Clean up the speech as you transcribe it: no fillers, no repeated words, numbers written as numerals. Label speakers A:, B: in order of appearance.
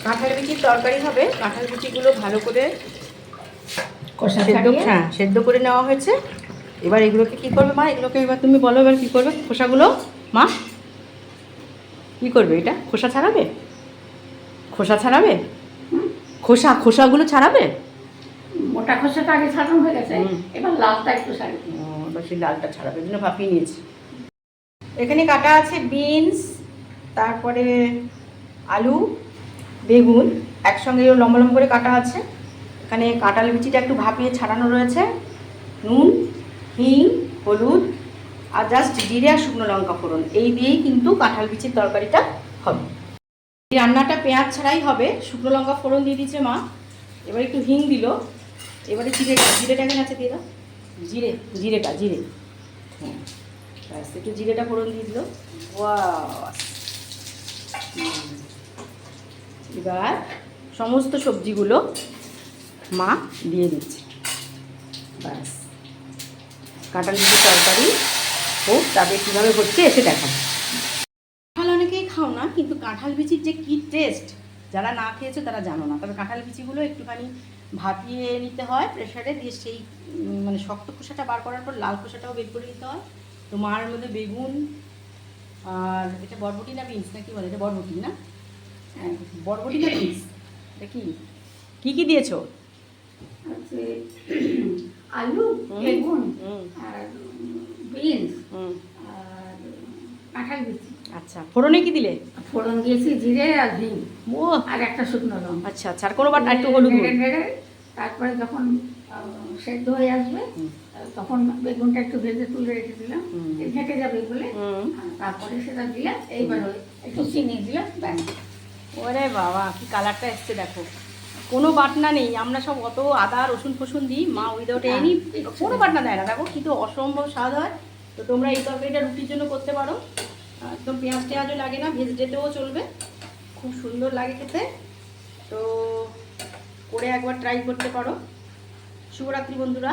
A: কাঁঠাল বিচির তরকারি হবে। কাঁঠাল বিচিগুলো ভালো করে সেদ্ধ করে নেওয়া হয়েছে। এবার এগুলোকে কি করবে মা? এগুলোকে এবার তুমি বলো, এবার কি করবে? খোসাগুলো মা কি করবে? এটা খোসা ছাড়াবে? খোসা ছাড়াবে? খোসাগুলো ছাড়াবে?
B: মোটা খোসাটা আগে ছাড়ানো হয়ে গেছে, এবার লালটা একটু ছাড়াবে।
A: এবার সেই লালটা ছাড়াবে, এই জন্য ভাপিয়ে নিয়েছি। এখানে কাটা আছে বিনস, তারপরে আলু, বেগুন একসঙ্গে লম্বা লম্বা করে কাটা আছে। এখানে কাঁঠাল বিচিটা একটু ভাপিয়ে ছাড়ানো রয়েছে। নুন, হিং, হলুদ আর জাস্ট জিরে আর শুকনো লঙ্কা ফোড়ন, এই দিয়েই কিন্তু কাঁঠাল বিচির তরকারিটা হবে। এই রান্নাটা পেঁয়াজ ছাড়াই হবে। শুকনো লঙ্কা ফোড়ন দিয়ে দিচ্ছে মা, এবার একটু হিং দিল, এবারে জিরেটা এখানে আছে দিয়ে দাও। জিরে হ্যাঁ ব্যাস, একটু জিরেটা ফোড়ন দিয়ে দিল। এবার সমস্ত সবজিগুলো মা দিয়ে দিচ্ছে। ব্যাস, কাঁঠাল বিচির তরকারি হোক, তবে কীভাবে হচ্ছে এসে দেখাবো। কাঁঠাল অনেকেই খাও না, কিন্তু কাঁঠাল বিচির যে কী টেস্ট, যারা না খেয়েছে তারা জানো না। তবে কাঁঠাল বিচিগুলো একটুখানি ভাপিয়ে নিতে হয় প্রেশারে দিয়ে, সেই মানে শক্ত খোসাটা বার করার পর লাল খোসাটাও বের করে নিতে হয়। তো মার মধ্যে বেগুন আর এটা বরবটি না বিনস না কি বলে, এটা বরবটি না? হ্যাঁ বরবটি না বিনস, এটা কি কি দিয়েছো?
B: আলু, বেগুন আর বিনস আর কাঁঠাল বিচি।
A: আচ্ছা, ফোড়নে কি দিলে?
B: ফোড়ন দিয়েছি জিরে আর হিং,
A: ও
B: আর একটা শুকনো লঙ্কা।
A: আচ্ছা আচ্ছা, আর কোনো বার একটু হলুদ।
B: তারপরে যখন সেদ্ধ হয়ে আসবে তখন বেগুনটা একটু ভেজে তুলে রেখে দিলাম, ঘেঁটে যাবে বলে। তারপরে সেটা দিলাম, এইবার একটু চিনি দিলাম, ব্যাস।
A: ওরে বাবা, কি কালারটা এসছে দেখো। কোনো বাটনা নেই, আমরা সব অত আদা রসুন ফসুন দিই, মা উইদাউট এনি কোনো বাটনা দেয় না। দেখো কিন্তু অসম্ভব স্বাদ হয়। তো তোমরা এই তরকারিটা রুটির জন্য করতে পারো, একদম পেঁয়াজ টেঁয়াজও লাগে না, ভেজিটেবলও চলবে, খুব সুন্দর লাগে খেতে। তো করে একবার ট্রাই করতে পারো। শুভরাত্রি বন্ধুরা।